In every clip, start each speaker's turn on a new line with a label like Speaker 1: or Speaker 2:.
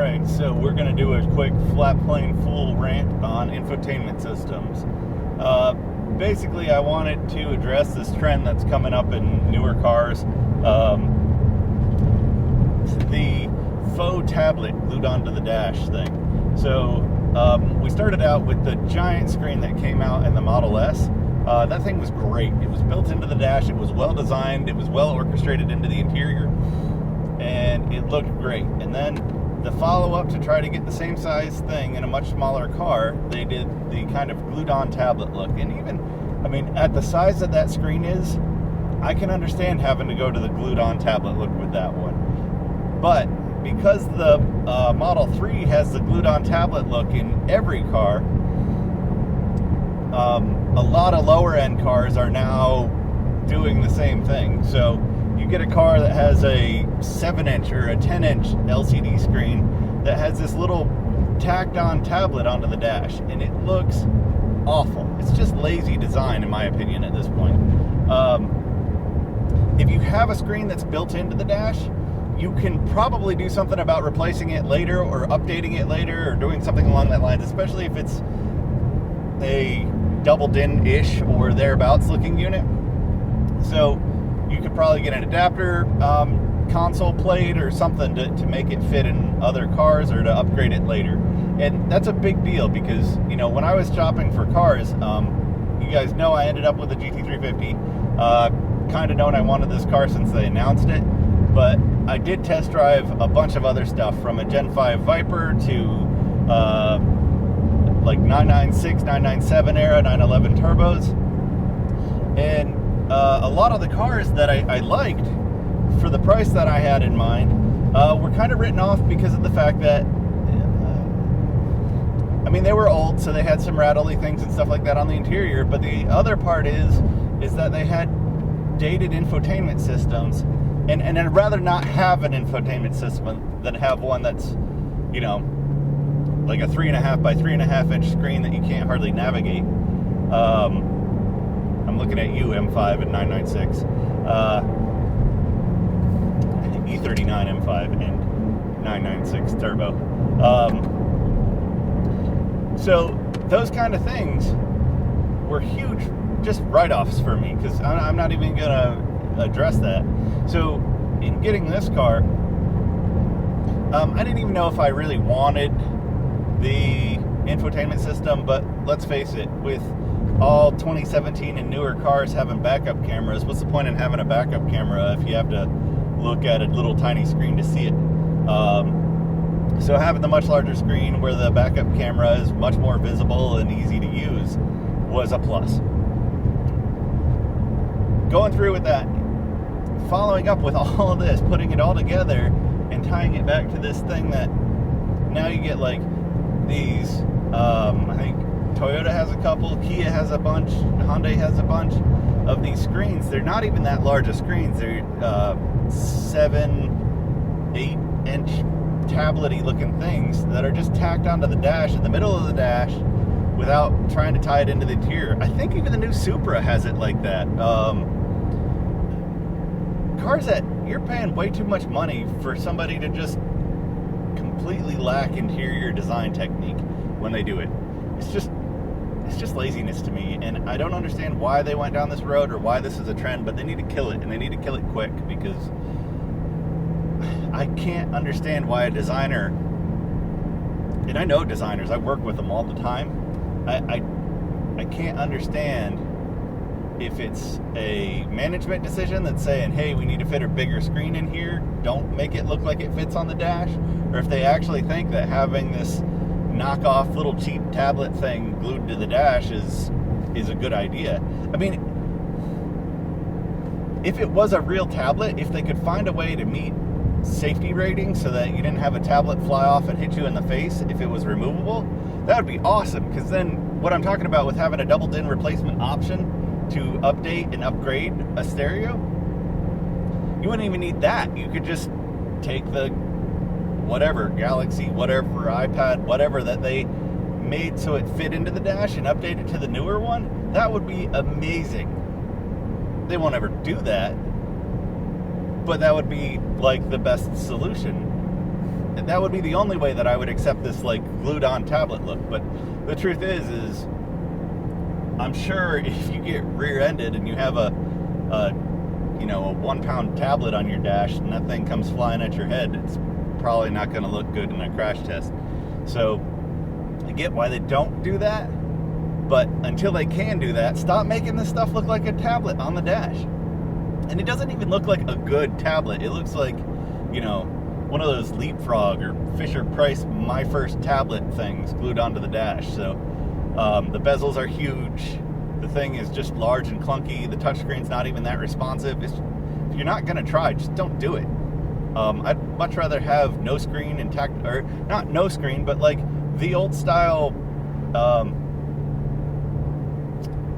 Speaker 1: Alright, so we're going to do a quick flat plane full rant on infotainment systems. Basically, I wanted to address this trend that's coming up in newer cars. The faux tablet glued onto the dash thing. So we started out with the giant screen that came out in the Model S. That thing was great. It was built into the dash. It was well designed. It was well orchestrated into the interior. And it looked great. And then the follow-up to try to get the same size thing in a much smaller car, they did the kind of glued-on tablet look. And even, I mean, at the size that that screen is, I can understand having to go to the glued-on tablet look with that one. But because the Model 3 has the glued-on tablet look in every car, a lot of lower-end cars are now doing the same thing. So you get a car that has a 7-inch or a 10-inch LCD screen that has this little tacked-on tablet onto the dash, and it looks awful. It's just lazy design, in my opinion, at this point. If you have a screen that's built into the dash, you can probably do something about replacing it later or updating it later or doing something along that line, especially if it's a double-din-ish or thereabouts looking unit. So you could probably get an adapter console plate or something to make it fit in other cars or to upgrade it later. And that's a big deal because, you know, when I was shopping for cars, you guys know I ended up with a GT350. Kind of known I wanted this car since they announced it, but I did test drive a bunch of other stuff from a Gen 5 Viper to like 996, 997 era, 911 turbos. And a lot of the cars that I liked for the price that I had in mind were kind of written off because of the fact that, I mean, they were old, so they had some rattly things and stuff like that on the interior, but the other part is that they had dated infotainment systems, and I'd rather not have an infotainment system than have one that's, you know, like a 3.5 by 3.5 inch screen that you can't hardly navigate. I'm looking at you, M5 and 996. E39 M5 and 996 turbo. So those kind of things were huge, just write-offs for me, because I'm not even going to address that. So in getting this car, I didn't even know if I really wanted the infotainment system, but let's face it, with all 2017 and newer cars having backup cameras, what's the point in having a backup camera if you have to look at a little tiny screen to see it? So having the much larger screen where the backup camera is much more visible and easy to use was a plus. Going through with that, following up with all of this, putting it all together and tying it back to this thing that now you get like these, I think Toyota has a couple, Kia has a bunch, Hyundai has a bunch of these screens. They're not even that large of screens. They're 7, 8-inch tablet-y looking things that are just tacked onto the dash, in the middle of the dash, without trying to tie it into the interior. I think even the new Supra has it like that. Cars that you're paying way too much money for somebody to just completely lack interior design technique when they do it. It's just laziness to me, and I don't understand why they went down this road or why this is a trend, but they need to kill it, and they need to kill it quick, because I can't understand why a designer, and I know designers, I work with them all the time, I can't understand if it's a management decision that's saying, hey, we need to fit a bigger screen in here, don't make it look like it fits on the dash, or if they actually think that having this knockoff little cheap tablet thing glued to the dash is a good idea. I mean, if it was a real tablet, if they could find a way to meet safety ratings so that you didn't have a tablet fly off and hit you in the face if it was removable, that would be awesome, because then what I'm talking about with having a double din replacement option to update and upgrade a stereo, you wouldn't even need that. You could just take the whatever, Galaxy, whatever, iPad, whatever that they made so it fit into the dash and update it to the newer one. That would be amazing. They won't ever do that, but that would be like the best solution. that would be the only way that I would accept this like glued on tablet look. But the truth is I'm sure if you get rear-ended and you have a 1-pound tablet on your dash and that thing comes flying at your head, it's probably not going to look good in a crash test. So I get why they don't do that, but until they can do that, stop making this stuff look like a tablet on the dash. And it doesn't even look like a good tablet. It looks like, one of those Leapfrog or Fisher-Price My First Tablet things glued onto the dash. So the bezels are huge. The thing is just large and clunky. The touchscreen's not even that responsive. If you're not gonna try, just don't do it. I'd much rather have no screen and or not no screen, but like the old style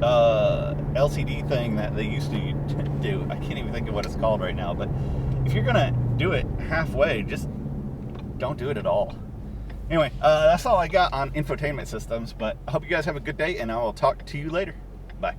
Speaker 1: LCD thing that they used to do. I can't even think of what it's called right now, but if you're gonna do it halfway, just don't do it at all. Anyway, that's all I got on infotainment systems, but I hope you guys have a good day, and I will talk to you later. Bye.